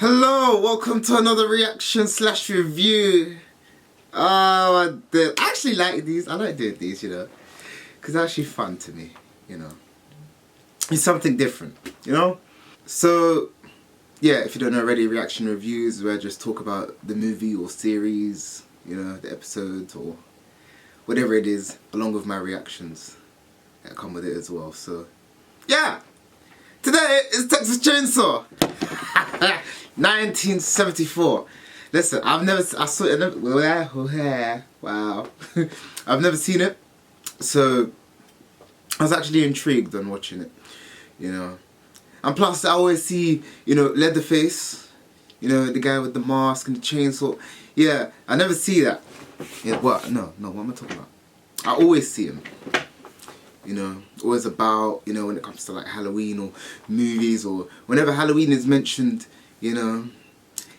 Hello, welcome to another reaction slash review. I actually like these. I like doing these, you know, because they're actually fun to me, you know. It's something different, you know. So, yeah, if you don't know already, reaction reviews where I just talk about the movie or series, you know, the episodes or whatever it is, along with my reactions that come with it as well. So, yeah, today is Texas Chainsaw. 1974. Listen, I saw it. Wow. I've never seen it, so I was actually intrigued on watching it, you know. And plus, I always see, you know, Leatherface, you know, the guy with the mask and the chainsaw. Yeah, I never see that. Yeah, what? No, what am I talking about? I always see him. You know, always about, you know, when it comes to like Halloween or movies or whenever Halloween is mentioned, you know,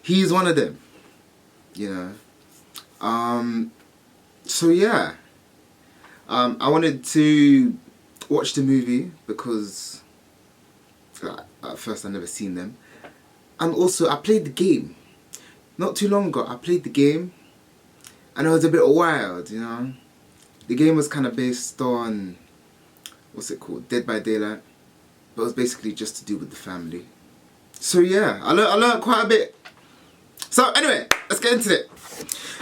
he's one of them, you know. So yeah, I wanted to watch the movie because at first I never seen them, and also I played the game not too long ago. I played the game and it was a bit wild, you know. The game was kind of based on, what's it called, Dead by Daylight, but it was basically just to do with the family. So yeah, I learned quite a bit. So anyway, let's get into it.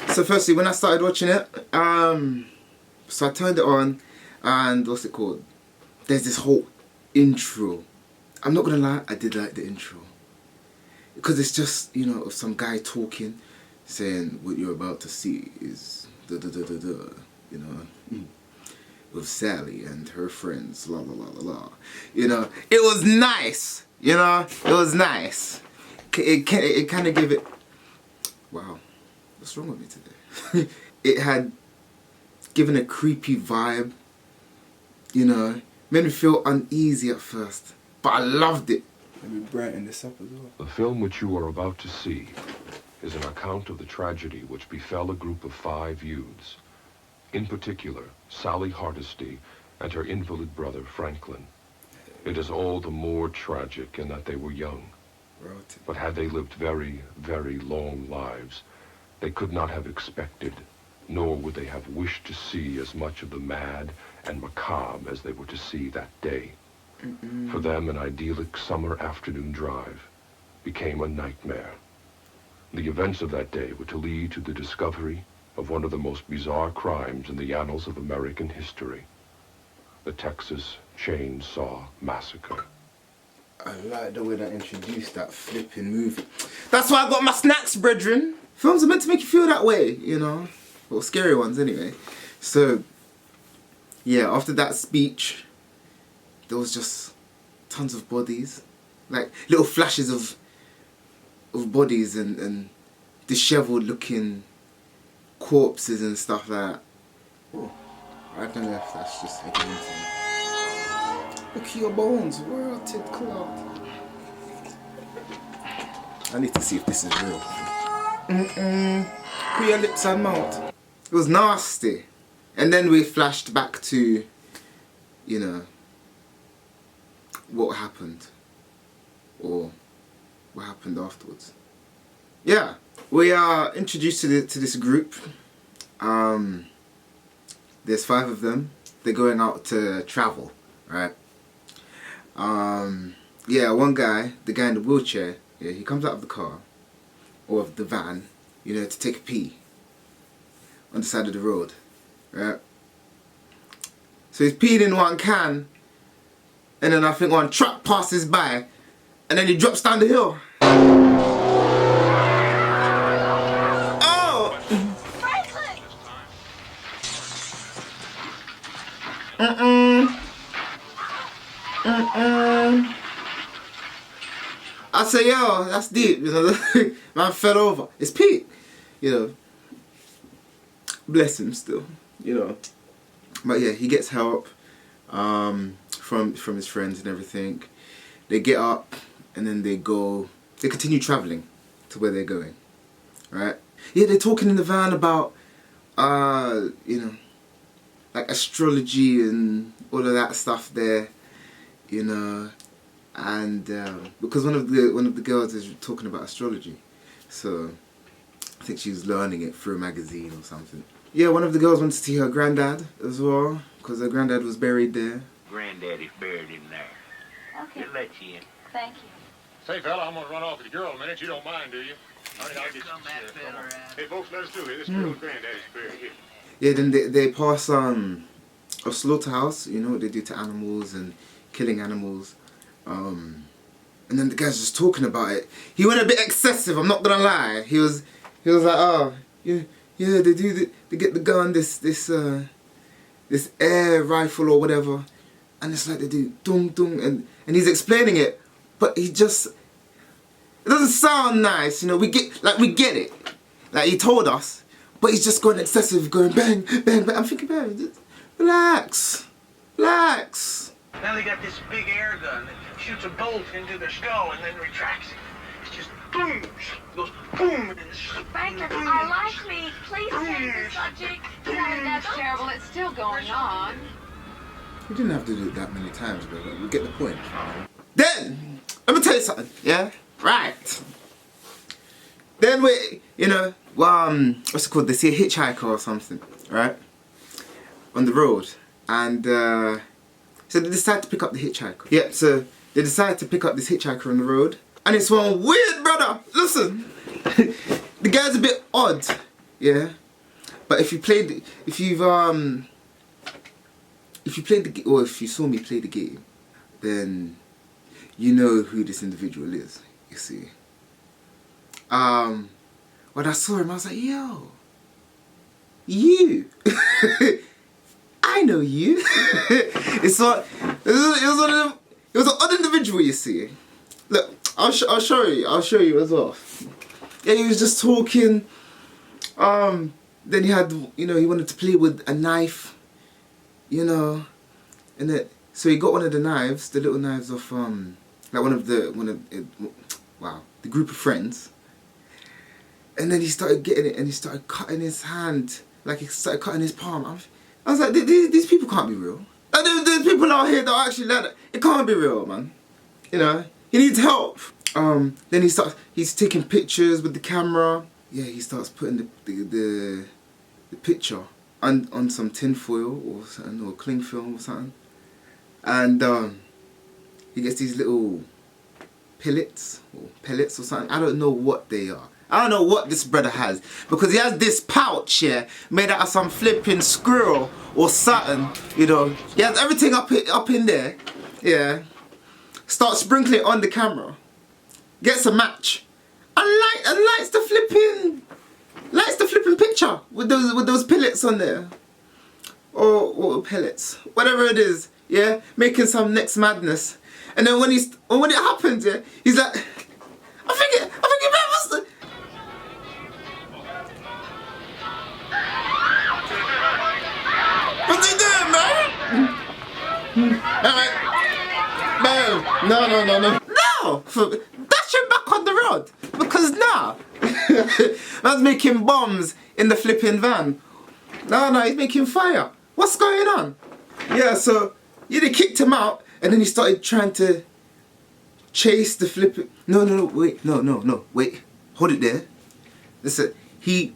So firstly, when I started watching it, so I turned it on, and what's it called? There's this whole intro. I'm not gonna lie, I did like the intro. Because it's just, you know, of some guy talking, saying what you're about to see is da-da-da-da-da, you know, with Sally and her friends, la la la la la. You know, it was nice. You know, it was nice. It kind of gave it. Wow, what's wrong with me today? It had given a creepy vibe. You know, made me feel uneasy at first, but I loved it. Let me brighten this up as well. The film which you are about to see is an account of the tragedy which befell a group of 5 youths. In particular, Sally Hardesty and her invalid brother, Franklin. It is all the more tragic in that they were young. But had they lived very, very long lives, they could not have expected, nor would they have wished to see as much of the mad and macabre as they were to see that day. For them, an idyllic summer afternoon drive became a nightmare. The events of that day were to lead to the discovery of one of the most bizarre crimes in the annals of American history, the Texas Chainsaw Massacre. I like the way that introduced that flipping movie. That's why I got my snacks, brethren. Films are meant to make you feel that way, you know. Well, scary ones anyway. So, yeah, after that speech, there was just tons of bodies. Like, little flashes of bodies and disheveled looking corpses and stuff like that. Oh, I don't know if that's just again. Look at your bones, rotted cloth. I need to see if this is real. Put your lips and mouth. It was nasty. And then we flashed back to, you know, what happened. Or what happened afterwards. Yeah, we are introduced to this group. There's 5 of them. They're going out to travel, right? Yeah, one guy, the guy in the wheelchair, yeah, he comes out of the car, or of the van, you know, to take a pee on the side of the road, right? So he's peed in one can, and then I think one truck passes by, and then he drops down the hill. Oh! I say, yo, that's deep, you know. Man fell over. It's Pete, you know. Bless him still, you know. But yeah, he gets help from his friends and everything. They get up and then they continue traveling to where they're going, right? Yeah, they're talking in the van about, you know, like astrology and all of that stuff there, you know. and because one of the girls is talking about astrology, so I think she was learning it through a magazine or something. Yeah, one of the girls went to see her granddad as well, because her granddad was buried there. Granddaddy's buried in there. Okay. He'll let you in. Thank you. Say, fella, I'm gonna run off with the girl a minute. You don't mind, do you? All right, I'll Here get come that you. fella out. Hey, folks, let us do it. This girl's granddaddy's buried here. Yeah, then they pass a slaughterhouse. You know what they do to animals and killing animals. And then the guy's just talking about it. He went a bit excessive. I'm not gonna lie. He was like, oh yeah, they get the gun, this air rifle or whatever, and it's like they do dum dum, and he's explaining it, but it doesn't sound nice. You know, we get it. Like he told us, but he's just going excessive, going bang bang bang. I'm thinking, man, just relax. Now they got this big air gun that shoots a bolt into their skull and then retracts it. It's just boom, goes boom, and it's just Franklin, boom. our life lead. Please change the subject. That's terrible. It's still going on. We didn't have to do it that many times, but we get the point. Then, let me tell you something, yeah? Right. Then what's it called? They see a hitchhiker or something, right? On the road. And, so they decide to pick up the hitchhiker. Yeah, so they decide to pick up this hitchhiker on the road. And it's one weird, brother. Listen. The guy's a bit odd, yeah? But if you saw me play the game, then you know who this individual is, you see. When I saw him, I was like, yo, you. I know you. It was an odd individual, you see. Look, I'll show you as well. Yeah, he was just talking. Then he had, he wanted to play with a knife, and so he got one of the knives, the little knives of like the group of friends. And then he started getting it, and he started cutting his hand, like he started cutting his palm. I was like, these people can't be real. Like, there's people out here that are actually like that. It can't be real, man. He needs help. Then he's taking pictures with the camera. Yeah, he starts putting the picture on some tin foil or something, or cling film or something. And he gets these little pellets or something. I don't know what they are. I don't know what this brother has, because he has this pouch here made out of some flipping squirrel or something, He has everything up in there, yeah. Starts sprinkling it on the camera. Gets a match. And lights the flipping picture with those pellets on there. Or pellets. Whatever it is, yeah, making some next madness. And then when it happens, yeah, he's like, I think it was the... What's he doing, man? Alright. No. Dash him back on the road. Because now, that's making bombs in the flipping van. No, he's making fire. What's going on? Yeah, so they kicked him out, and then he started trying to chase the flipping... No, wait, hold it there. Listen, the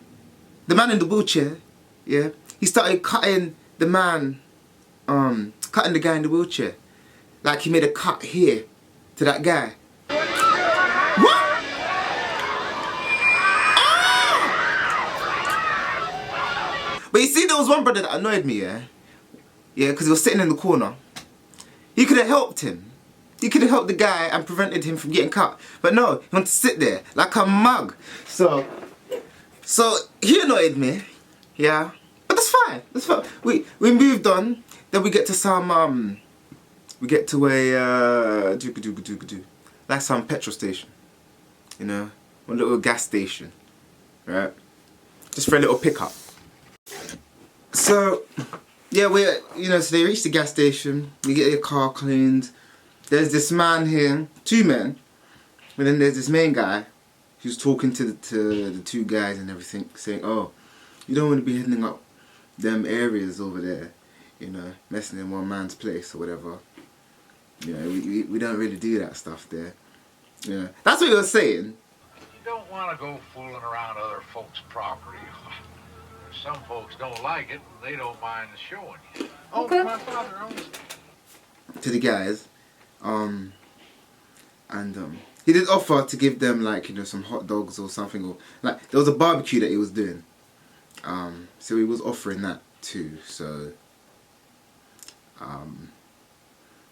man in the wheelchair, yeah, he started cutting the guy in the wheelchair. Like he made a cut here to that guy. What? Ah! But you see, there was one brother that annoyed me, yeah? Yeah, because he was sitting in the corner. He could have helped him. He could have helped the guy and prevented him from getting cut. But no, he wanted to sit there like a mug. So he annoyed me, yeah? But that's fine. We moved on. Then we get to some, we get to a, like some petrol station. One little gas station, right? Just for a little pickup. So, yeah, so they reach the gas station. We get your car cleaned. There's this man here, two men. And then there's this main guy who's talking to the two guys and everything, saying, oh, you don't want to be heading up them areas over there, messing in one man's place or whatever. You know, we don't really do that stuff there. Yeah, that's what he was saying. You don't want to go fooling around other folks' property. Some folks don't like it, and they don't mind showing you. Okay. Oh, my father owns it. To the guys, he did offer to give them like, you know, some hot dogs or something, or like there was a barbecue that he was doing. So he was offering that too. So,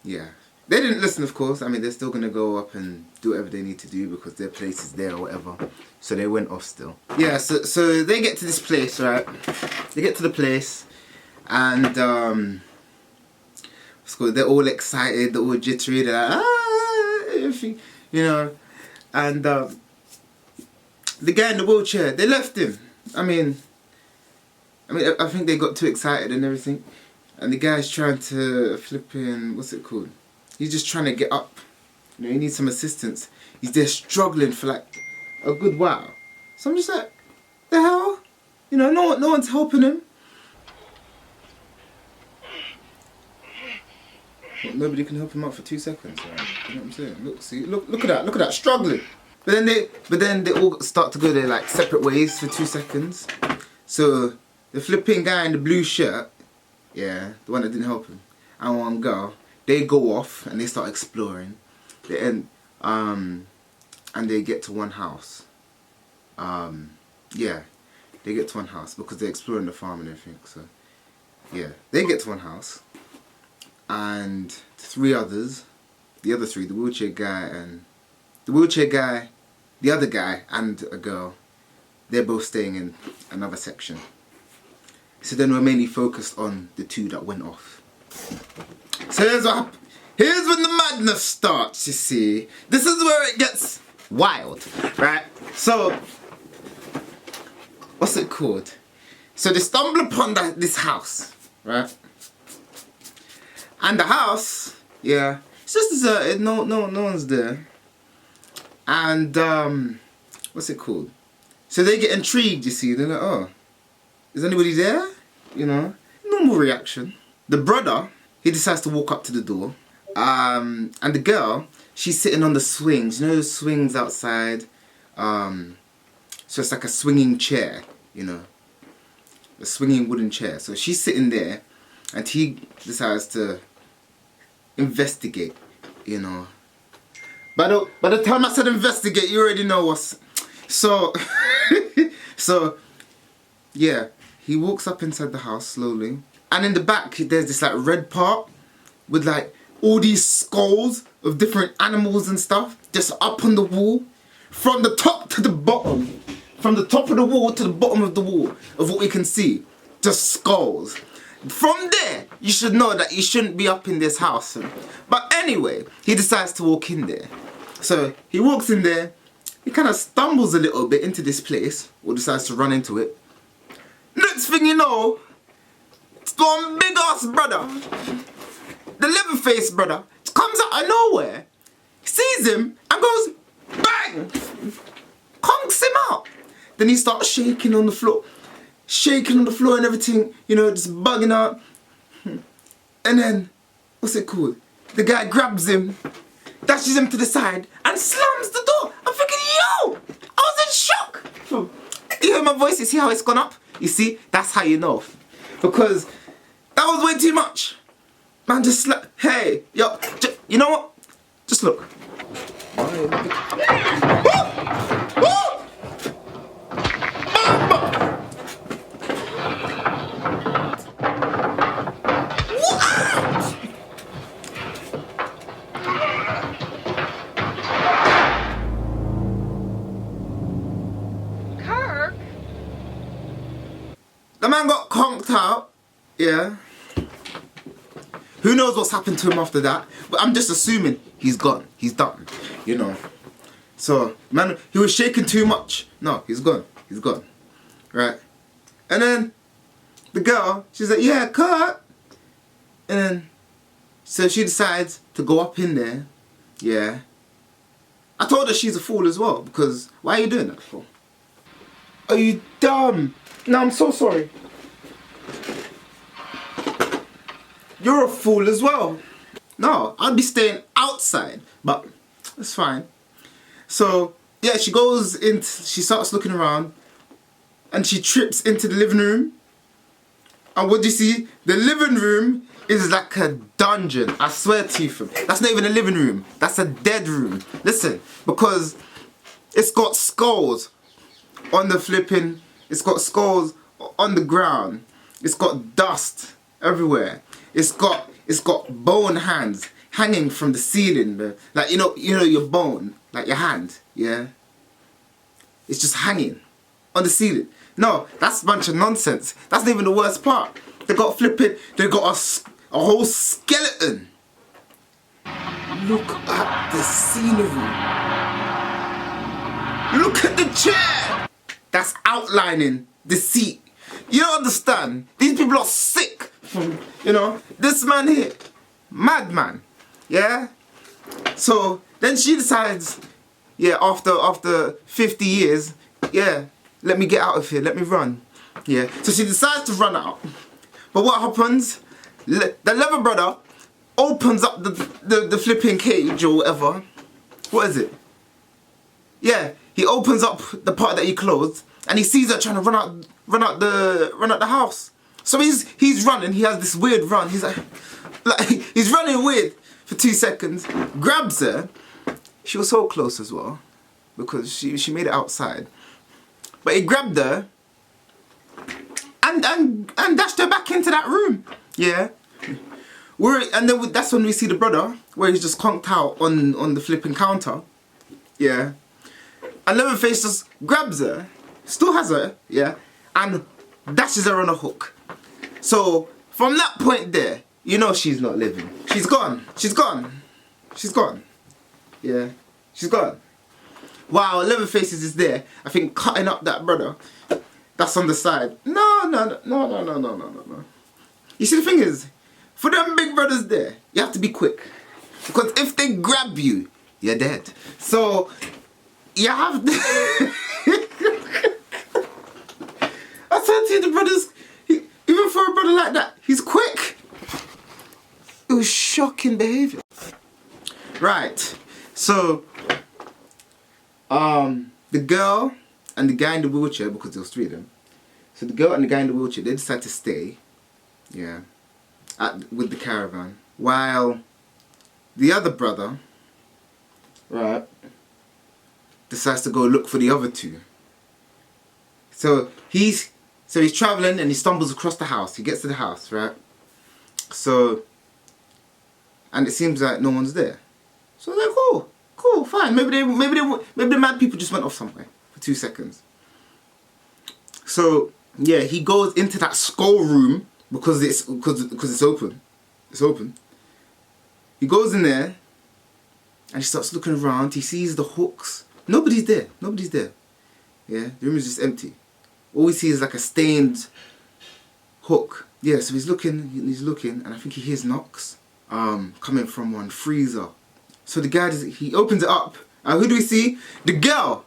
yeah. They didn't listen, of course. I mean, they're still going to go up and do whatever they need to do because their place is there or whatever. So they went off still. Yeah, so they get to this place, right? They get to the place and they're all excited, they're all jittery, they're like, everything, you know. And the guy in the wheelchair, they left him. I mean, I think they got too excited and everything. And the guy's trying to flip in, what's it called? He's just trying to get up. You know, he needs some assistance. He's there struggling for like a good while. So I'm just like, the hell? You know, no one's helping him. What, nobody can help him out for 2 seconds, right? You know what I'm saying? Look at that, struggling. But then they all start to go their like separate ways for 2 seconds. So the flipping guy in the blue shirt, yeah, the one that didn't help him, and one girl, they go off and they start exploring. And they get to one house. Yeah, they get to one house because they're exploring the farm and everything. So yeah, they get to one house, and 3 others, the other 3, the wheelchair guy, the other guy, and a girl, they're both staying in another section. So then we're mainly focused on the 2 that went off. So here's what happened. Here's when the madness starts, you see. This is where it gets wild, right? So, what's it called? So they stumble upon this house, right? And the house, yeah, it's just deserted, no one's there. And, what's it called? So they get intrigued, you see. They're like, oh, is anybody there? You know, normal reaction. The brother, he decides to walk up to the door. And the girl, she's sitting on the swings. You know those swings outside? So it's like a swinging chair, you know. A swinging wooden chair. So she's sitting there, and he decides to investigate, you know. By the time I said investigate, you already know what's... So, yeah. He walks up inside the house slowly. And in the back, there's this like red part with like all these skulls of different animals and stuff just up on the wall. From the top to the bottom. From the top of the wall to the bottom of the wall of what we can see. Just skulls. From there, you should know that you shouldn't be up in this house. But anyway, he decides to walk in there. So he walks in there. He kind of stumbles a little bit into this place. Or decides to run into it. Next thing you know, it's one big ass brother, the leather-faced brother, comes out of nowhere, sees him and goes bang, conks him out. Then he starts shaking on the floor and everything, you know, just bugging out. And then, what's it called? The guy grabs him, dashes him to the side and slams the door. I'm thinking, yo, I was in shock. You hear my voice? You see how it's gone up? You see? That's how you know. Because that was way too much. Man, just like, hey, yo, you know what? Just look. The man got conked out, yeah. Who knows what's happened to him after that? But I'm just assuming he's gone. He's done, you know. So, man, he was shaking too much. No, he's gone. He's gone, right? And then the girl, she's like, yeah, cut. And then, so she decides to go up in there, yeah. I told her she's a fool as well, because why are you doing that for? Are you dumb? No, I'm so sorry. You're a fool as well. No, I'd be staying outside, but it's fine. So, yeah, she goes in, she starts looking around, and she trips into the living room. And what do you see? The living room is like a dungeon. I swear to you, fam. That's not even a living room. That's a dead room. Listen, because it's got skulls on the flipping, it's got skulls on the ground. It's got dust everywhere. It's got bone hands hanging from the ceiling, bro. Like you know your bone, like your hand, yeah. It's just hanging on the ceiling. No, that's a bunch of nonsense. That's not even the worst part. They got a whole skeleton. Look at the scenery. Look at the chair. That's outlining the seat. You don't understand. These people are sick. You know, this man here, madman. Yeah. So then she decides, yeah, after 50 years, yeah, let me get out of here. Let me run. Yeah. So she decides to run out. But what happens? The leather brother opens up the flipping cage or whatever. What is it? Yeah. He opens up the part that he closed, and he sees her trying to run out the house. So he's running. He has this weird run. He's like he's running weird for 2 seconds. Grabs her. She was so close as well, because she made it outside. But he grabbed her and dashed her back into that room. Yeah. And then that's when we see the brother, where he's just conked out on the flipping counter. Yeah. And Leatherface just grabs her, still has her, yeah, and dashes her on a hook. So from that point there, you know she's not living. She's gone. She's gone. She's gone. Yeah. She's gone. While Leatherface is there, I think, cutting up that brother that's on the side. No. You see, the thing is, for them big brothers there, you have to be quick. Because if they grab you, you're dead. So you have to... I said to you, the brothers, even for a brother like that, he's quick. It was shocking behaviour. Right, so the girl and the guy in the wheelchair, because there was 3 of them. So the girl and the guy in the wheelchair, they decide to stay, yeah, with the caravan, while the other brother, right, decides to go look for the other 2. So he's traveling and he stumbles across the house. He gets to the house, right? So, and it seems like no one's there. So they're cool, fine. Maybe the mad people just went off somewhere for 2 seconds. So yeah, he goes into that skull room because it's open. It's open. He goes in there and he starts looking around. He sees the hooks. Nobody's there. Nobody's there. Yeah, the room is just empty. All we see is like a stained hook. Yeah, so he's looking, and I think he hears knocks coming from one freezer. So the guy, he opens it up, and who do we see? The girl!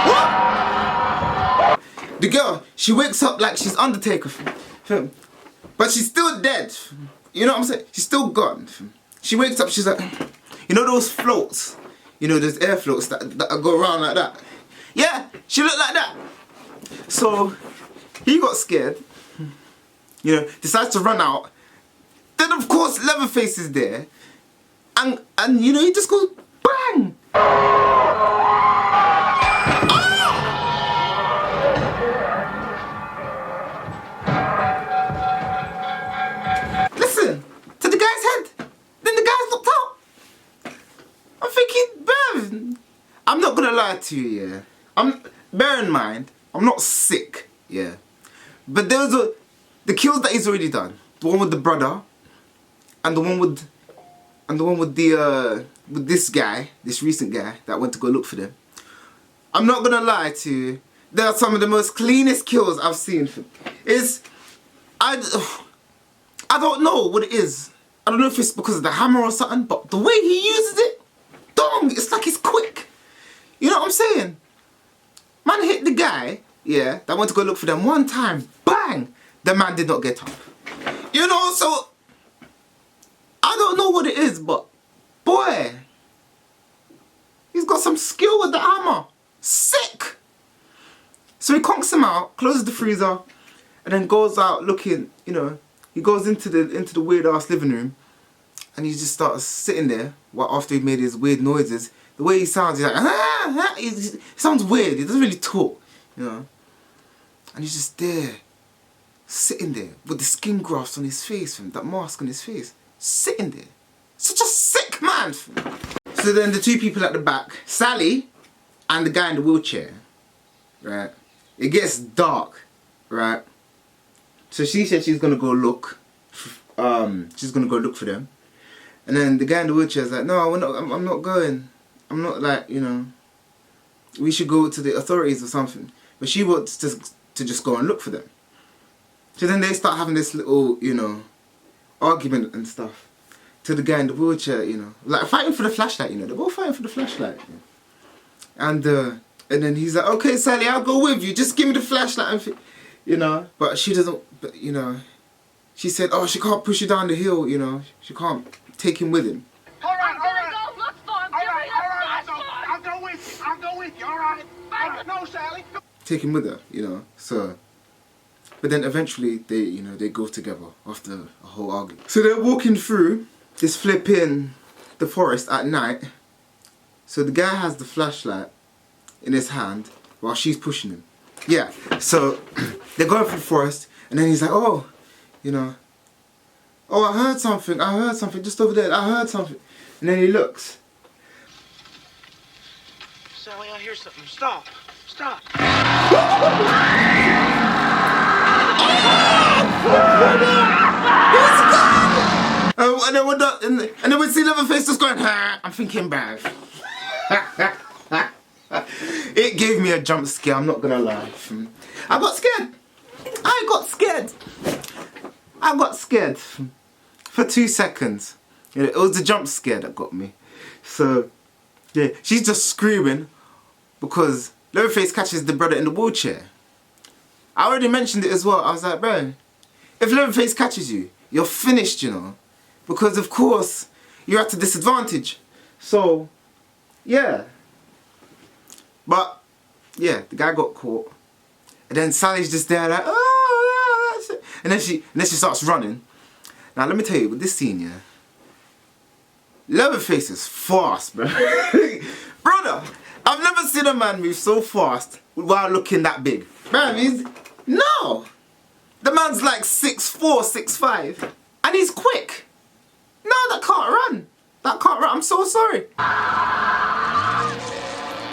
What? The girl, she wakes up like she's Undertaker, but she's still dead. You know what I'm saying? She's still gone. She wakes up, she's like, you know those floats? You know, there's air floats that go around like that. Yeah, she looked like that. So he got scared, you know, decides to run out. Then of course Leatherface is there, and you know, he just goes bang. Listen to the guy's head. Then the guy's knocked out. I'm thinking, bruv, I'm not gonna lie to you, yeah. Bear in mind, I'm not sick, yeah. But there was the kills that he's already done. The one with the brother, and the one with this guy, this recent guy that went to go look for them. I'm not gonna lie to you, they are some of the most cleanest kills I've seen. I don't know what it is. I don't know if it's because of the hammer or something, but the way he uses it, dong, it's like he's quick. You know what I'm saying? Man hit the guy, yeah, that went to go look for them one time, bang! The man did not get up. You know, so I don't know what it is, but boy, he's got some skill with the hammer. Sick. So he conks him out, closes the freezer, and then goes out looking. You know, he goes into the weird ass living room, and he just starts sitting there. After he made his weird noises, the way he sounds, he's like, he sounds weird. He doesn't really talk, you know. And he's just there, sitting there with the skin grafts on his face, that mask on his face, sitting there. Such a sick man. So then the two people at the back, Sally and the guy in the wheelchair, right? It gets dark, right? So she said she's gonna go look. She's gonna go look for them. And then the guy in the wheelchair is like, no, I'm not going. I'm not, like, you know, we should go to the authorities or something. But she wants to just go and look for them. So then they start having this little, you know, argument and stuff. To the guy in the wheelchair, you know, like fighting for the flashlight, you know. They're both fighting for the flashlight. You know? And then he's like, okay, Sally, I'll go with you. Just give me the flashlight, you know. But she doesn't, you know. She said, oh, she can't push you down the hill, you know. She can't take him with him. All right. Go look for him. I'll go with you, all right? No, Sally. Take him with her, you know. So, but then eventually they, you know, they go together after a whole argument. So they're walking through this flipping the forest at night. So the guy has the flashlight in his hand while she's pushing him. Yeah. So they're going through the forest, and then he's like, oh, you know. Oh, I heard something just over there. I heard something. And then he looks. Sally, I hear something. Stop. And then we see Leatherface just going, I'm thinking bad. It gave me a jump scare, I'm not gonna lie. I got scared for 2 seconds. You know, it was the jump scare that got me. So yeah, she's just screaming because Leatherface catches the brother in the wheelchair. I already mentioned it as well. I was like, bro, if Leatherface catches you, you're finished, you know. Because of course, you're at a disadvantage. So, yeah. But, yeah, the guy got caught. And then Sally's just there like, oh, yeah. And then she starts running. Now, let me tell you, with this scene, yeah. Leatherface is fast, bro. Brother, I've never seen a man move so fast while looking that big. Man, no. The man's like 6'4", 6'5", and he's quick. No, that can't run. I'm so sorry.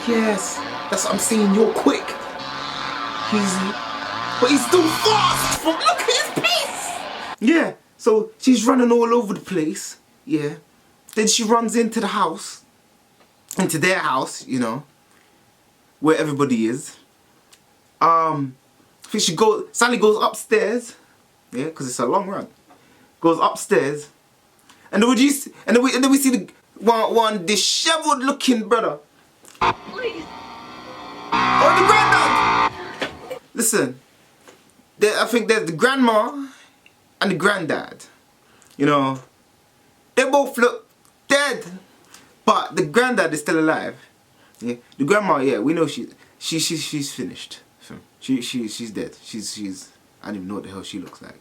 Yes, that's what I'm saying. You're quick. But he's still fast. Look at his pace. Yeah. So she's running all over the place. Yeah. Then she runs into the house, into their house, you know, where everybody is. I think Sally goes upstairs, yeah, because it's a long run. Goes upstairs, and then we see the one disheveled looking brother. Please. Oh, the granddad. Listen, I think there's the grandma and the granddad. You know, they both look dead, but the granddad is still alive. Yeah, the grandma, yeah, we know she's finished. She's dead. She's I don't even know what the hell she looks like.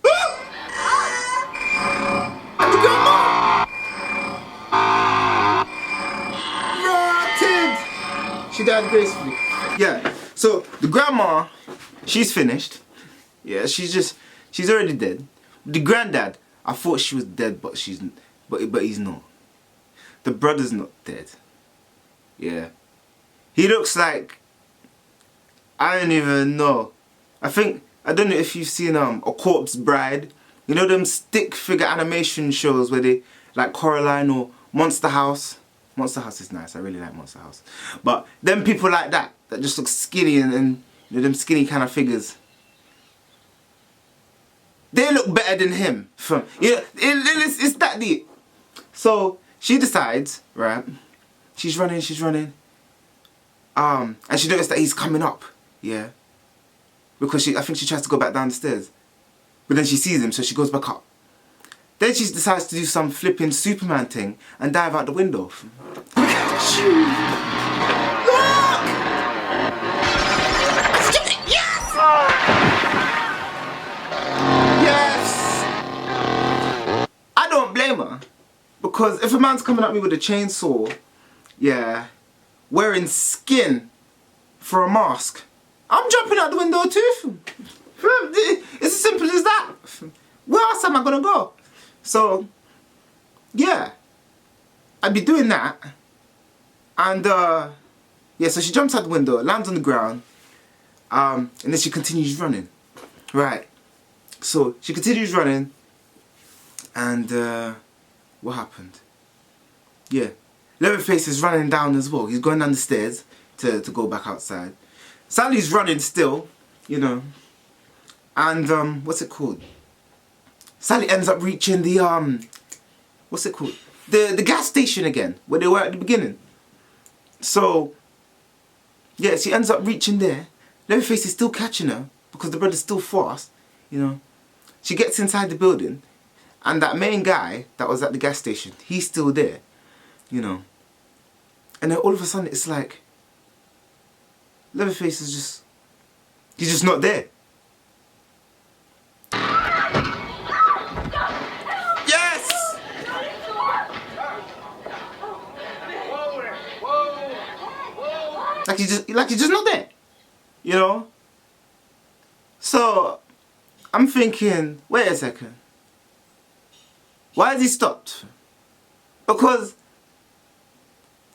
And the grandma! Rotted! She died gracefully. Yeah. So the grandma, she's finished. Yeah, she's already dead. The granddad, I thought she was dead, but he's not. The brother's not dead. Yeah. He looks like, I don't even know. I don't know if you've seen A Corpse Bride. You know them stick figure animation shows where they, like Coraline or Monster House. Monster House is nice, I really like Monster House. But them people like that just look skinny and you know, them skinny kind of figures. They look better than him. It's that deep. So she decides, right? She's running. And she noticed that he's coming up, yeah. Because I think she tries to go back down the stairs. But then she sees him, so she goes back up. Then she decides to do some flipping Superman thing and dive out the window. Yes! I don't blame her. Because if a man's coming at me with a chainsaw, yeah, wearing skin for a mask, I'm jumping out the window too. It's as simple as that. Where else am I gonna go? So, yeah, I'd be doing that. And, yeah, so she jumps out the window, lands on the ground, and then she continues running. Right. So, she continues running, and, what happened? Yeah. Leatherface is running down as well. He's going down the stairs to go back outside. Sally's running still, you know. And, what's it called? Sally ends up reaching the, what's it called? The gas station again, where they were at the beginning. So, yeah, she ends up reaching there. Leatherface is still catching her, because the brother's still fast, you know. She gets inside the building, and that main guy that was at the gas station, he's still there, you know. And then all of a sudden, it's like, Leatherface is just, he's just not there. Yes! Like he's just not there, you know. So I'm thinking, wait a second. Why has he stopped? Because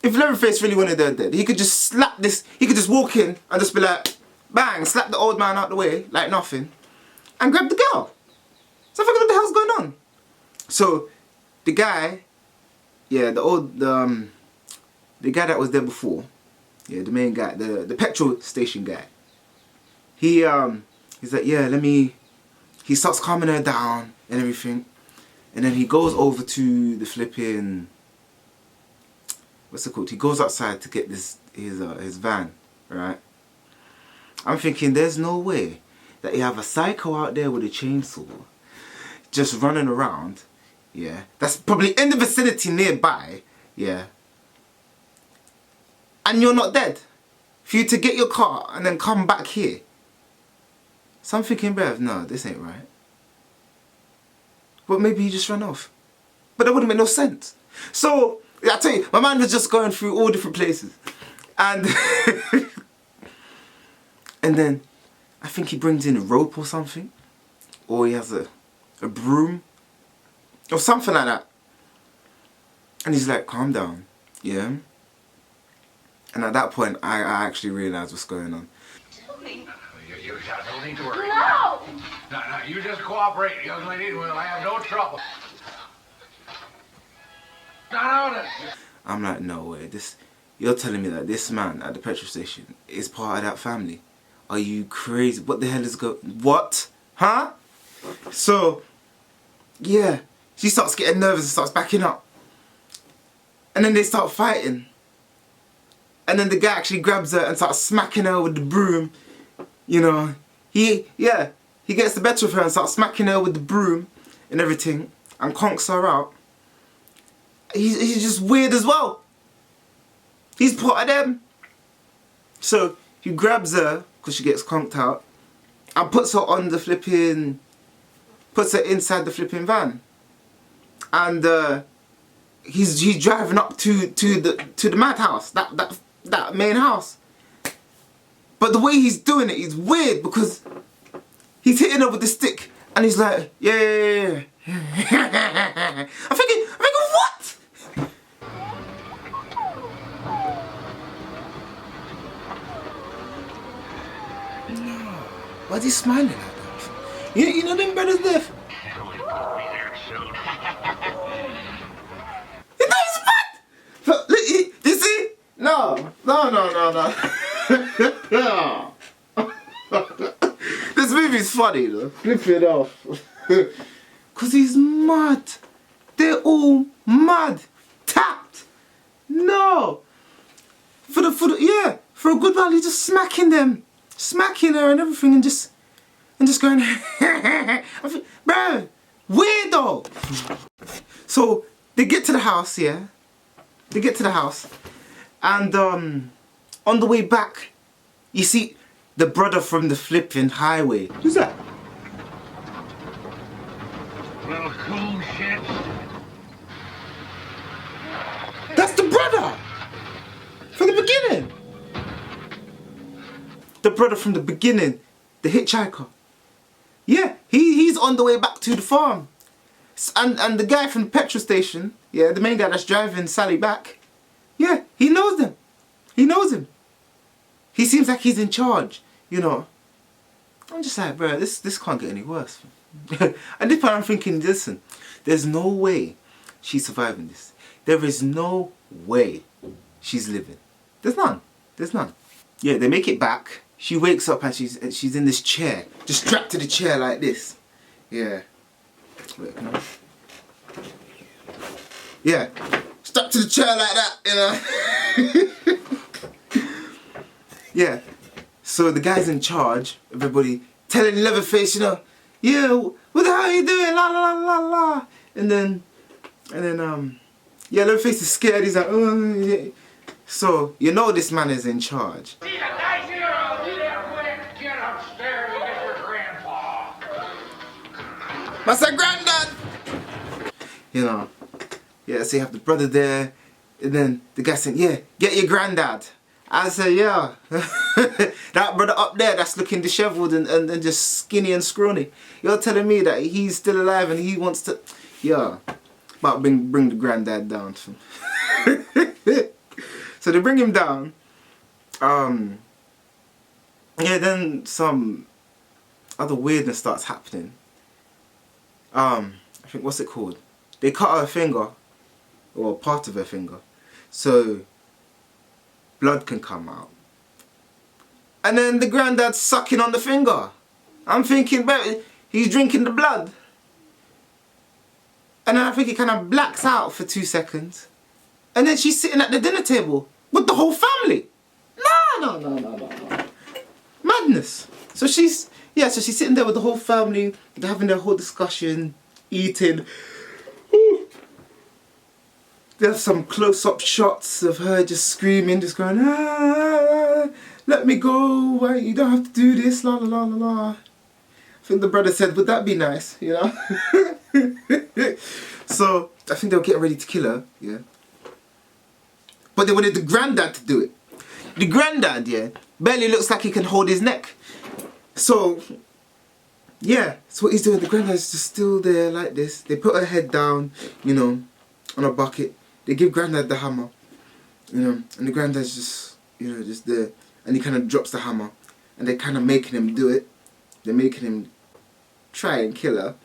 if Leatherface really wanted her dead, he could just slap this. He could just walk in and just be like, bang, slap the old man out the way like nothing, and grab the girl. So I figured, what the hell's going on? So the guy, yeah, the guy that was there before, yeah, the main guy, the petrol station guy. He's like, yeah, he starts calming her down and everything. And then he goes over to the flipping, what's it called? He goes outside to get his van, right? I'm thinking, there's no way that you have a psycho out there with a chainsaw just running around, yeah. That's probably in the vicinity nearby, yeah. And you're not dead. For you to get your car and then come back here. So I'm thinking, bruv, no, this ain't right. But maybe he just ran off. But that wouldn't make no sense. So, I tell you, my mind was just going through all different places. And and then I think he brings in a rope or something. Or he has a broom. Or something like that. And he's like, calm down. Yeah. And at that point, I actually realised what's going on. You don't need to worry. No! No, you just cooperate, young lady. We'll have no trouble. I'm like, no way. You're telling me that this man at the petrol station is part of that family? Are you crazy? What the hell is going? What? Huh? So, yeah, she starts getting nervous and starts backing up. And then they start fighting. And then the guy actually grabs her and starts smacking her with the broom. You know, he gets the better of her and starts smacking her with the broom and everything and conks her out. He's just weird as well. He's part of them. So he grabs her because she gets conked out and puts her on the flipping, puts her inside the flipping van. And he's driving up to the madhouse, that main house. But the way he's doing it is weird because he's hitting her with the stick and he's like, yeah. I'm thinking, what? No. Why is he smiling like that? You know them brothers there? He knows his butt! Look, you see? No. This movie's funny though. Flip it off. Cause he's mad. They're all mad. Tapped. No. For a good while he's just smacking them. Smacking her and everything and just going bro, Weirdo! So, they get to the house, yeah? They get to the house. And, on the way back, you see the brother from the flipping highway. Who's that? Little cool shit. That's the brother! From the beginning! The brother from the beginning. The hitchhiker. Yeah, he's on the way back to the farm. And the guy from the petrol station, yeah, the main guy that's driving Sally back, yeah, he knows them. He knows him. He seems like he's in charge, you know. I'm just like, bro, this can't get any worse. At this point I'm thinking, listen, there's no way she's surviving this. There is no way she's living. There's none. There's none. Yeah, they make it back. She wakes up and she's in this chair, just strapped to the chair like this. Yeah. Wait, can I... Yeah, strapped to the chair like that, you know. Yeah. So the guy's in charge of everybody, telling Leatherface, you know, yeah, what the hell are you doing? La la la la la. And then, yeah, Leatherface is scared. He's like, oh, yeah. So you know this man is in charge. Get upstairs and get your grandpa. Massacre granddad! You know, yeah, so you have the brother there, and then the guy saying, yeah, get your granddad. I say, yeah, that brother up there that's looking disheveled and just skinny and scrawny. You're telling me that he's still alive and he wants to, yeah, but bring the granddad down. So they bring him down. Yeah, then some other weirdness starts happening. I think, what's it called? They cut her finger, or part of her finger, so blood can come out. And then the granddad's sucking on the finger. I'm thinking, but he's drinking the blood. And then I think he kind of blacks out for 2 seconds. And then she's sitting at the dinner table with the whole family. No. Madness. So she's sitting there with the whole family, they're having their whole discussion, eating. Ooh. There's some close-up shots of her just screaming, just going, let me go, you don't have to do this, la la la la la. I think the brother said, would that be nice, you know? So, I think they were getting ready to kill her, yeah. But they wanted the granddad to do it. The granddad, yeah, barely looks like he can hold his neck. So, yeah, so what he's doing, the granddad's just still there like this. They put her head down, you know, on a bucket. They give granddad the hammer, you know, and the granddad's just, you know, just there. And he kind of drops the hammer. And they're kind of making him do it. They're making him try and kill her.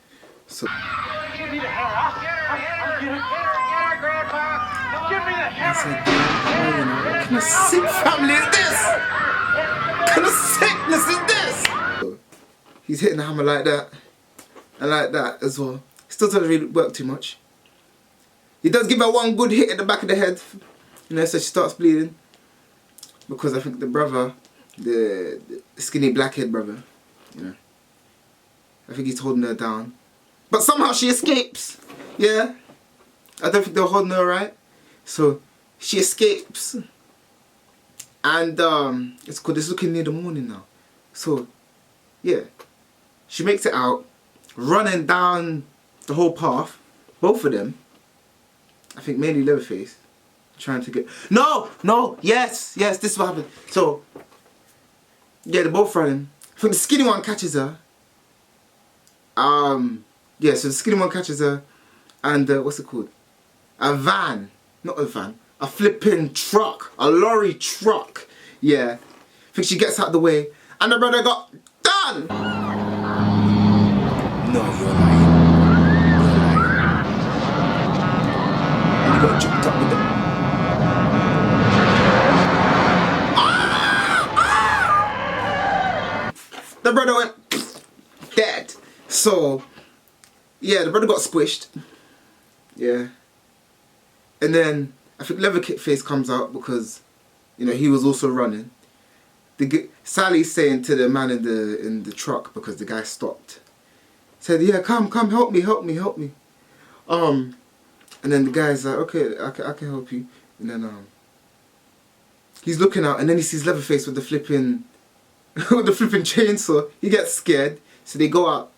So... Give me the hammer. I'll get her, Grandpa. Give me the hammer. Oh, you know, what kind of sick family is this? What kind of sickness is this? So, he's hitting the hammer like that. And like that as well. Still doesn't really work too much. He does give her one good hit at the back of the head. You know, so she starts bleeding. Because I think the brother, the skinny blackhead brother, you know, I think he's holding her down. But somehow she escapes. Yeah. I don't think they're holding her right. So she escapes. And it's good. It's looking near the morning now. So yeah. She makes it out. Running down the whole path. Both of them. I think mainly Leatherface. Trying to get... No! Yes, this is what happened. So, yeah, they're both running. I think the skinny one catches her. Yeah, so the skinny one catches her. And, what's it called? A van. Not a van. A flipping truck. A lorry truck. Yeah. I think she gets out of the way. And the brother got done! No, you're lying. And he got jumped up with the... The brother went dead. So, yeah, the brother got squished. Yeah. And then, I think Leatherface comes out because, you know, he was also running. Sally's saying to the man in the truck, because the guy stopped, said, yeah, come, help me. And then the guy's like, okay, I can help you. And then he's looking out, and then he sees Leatherface with the flipping with the flipping chainsaw. He gets scared, so they go out.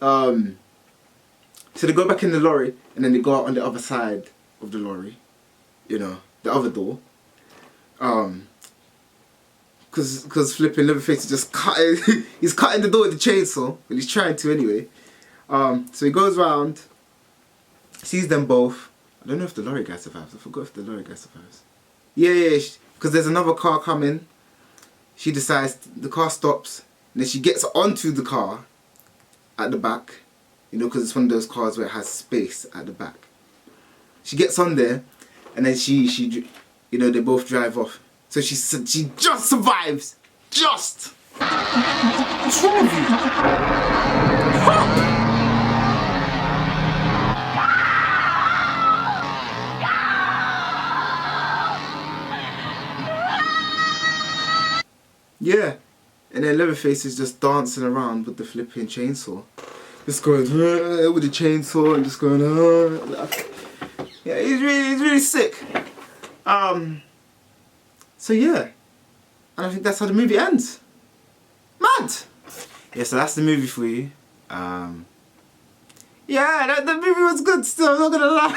So they go back in the lorry, and then they go out on the other side of the lorry, you know, the other door. Cause flipping Leatherface is just cutting. He's cutting the door with the chainsaw, but he's trying to anyway. So he goes round, sees them both. I don't know if the lorry guy survives. I forgot if the lorry guy survives. Yeah, because there's another car coming. She decides, the car stops, and then she gets onto the car at the back. You know, because it's one of those cars where it has space at the back. She gets on there, and then she you know, they both drive off. So she just survives. Just. What's wrong with you? Huh? Yeah, and then Leatherface is just dancing around with the flipping chainsaw. Just going with the chainsaw and just going yeah, he's really sick. So yeah, and I think that's how the movie ends. Mad. Yeah, so that's the movie for you. Yeah, the movie was good still, I'm not gonna lie.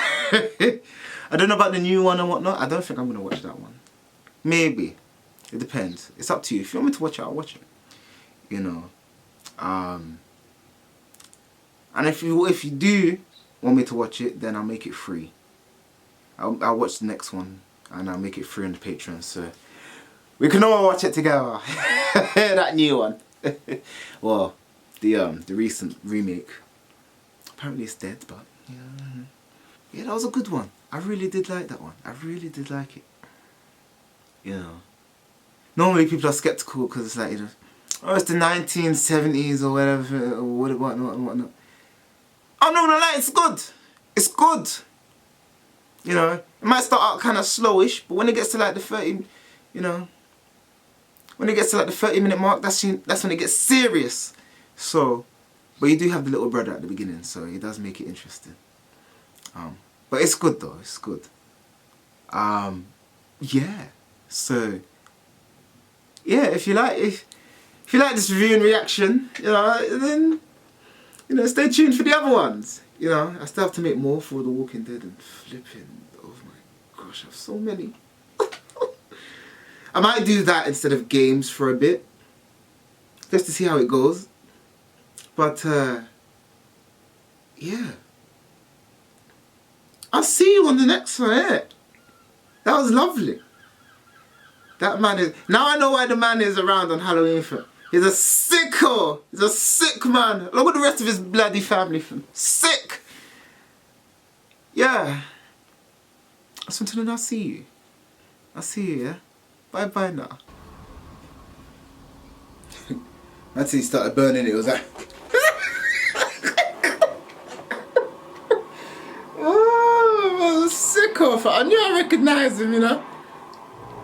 I don't know about the new one and whatnot. I don't think I'm gonna watch that one. Maybe. It depends. It's up to you. If you want me to watch it, I'll watch it. You know. And if you do want me to watch it, then I'll make it free. I'll watch the next one and I'll make it free on the Patreon, so we can all watch it together. That new one. Well, the recent remake. Apparently it's dead, but yeah, that was a good one. I really did like that one. I really did like it. You know. Normally people are skeptical because it's like, you know, oh, it's the 1970s or whatever, or whatnot. I'm not gonna lie, it's good. It's good. You know, it might start out kind of slowish, but when it gets to like the 30, you know, when it gets to like the 30-minute mark, that's when it gets serious. So, but you do have the little brother at the beginning, so it does make it interesting. But it's good though, it's good. Yeah. So, yeah, if you like this review and reaction, you know, then, you know, stay tuned for the other ones. You know, I still have to make more for The Walking Dead and flipping. Oh my gosh, I have so many. I might do that instead of games for a bit, just to see how it goes. But yeah, I'll see you on the next one. That was lovely. That man is... Now I know why the man is around on Halloween film. He's a sicko. He's a sick man. Look at the rest of his bloody family film. Sick. Yeah. So until then, I'll see you. I'll see you, yeah? Bye-bye now. Until he started burning it, was like... Oh, sicko. I knew I recognised him, you know?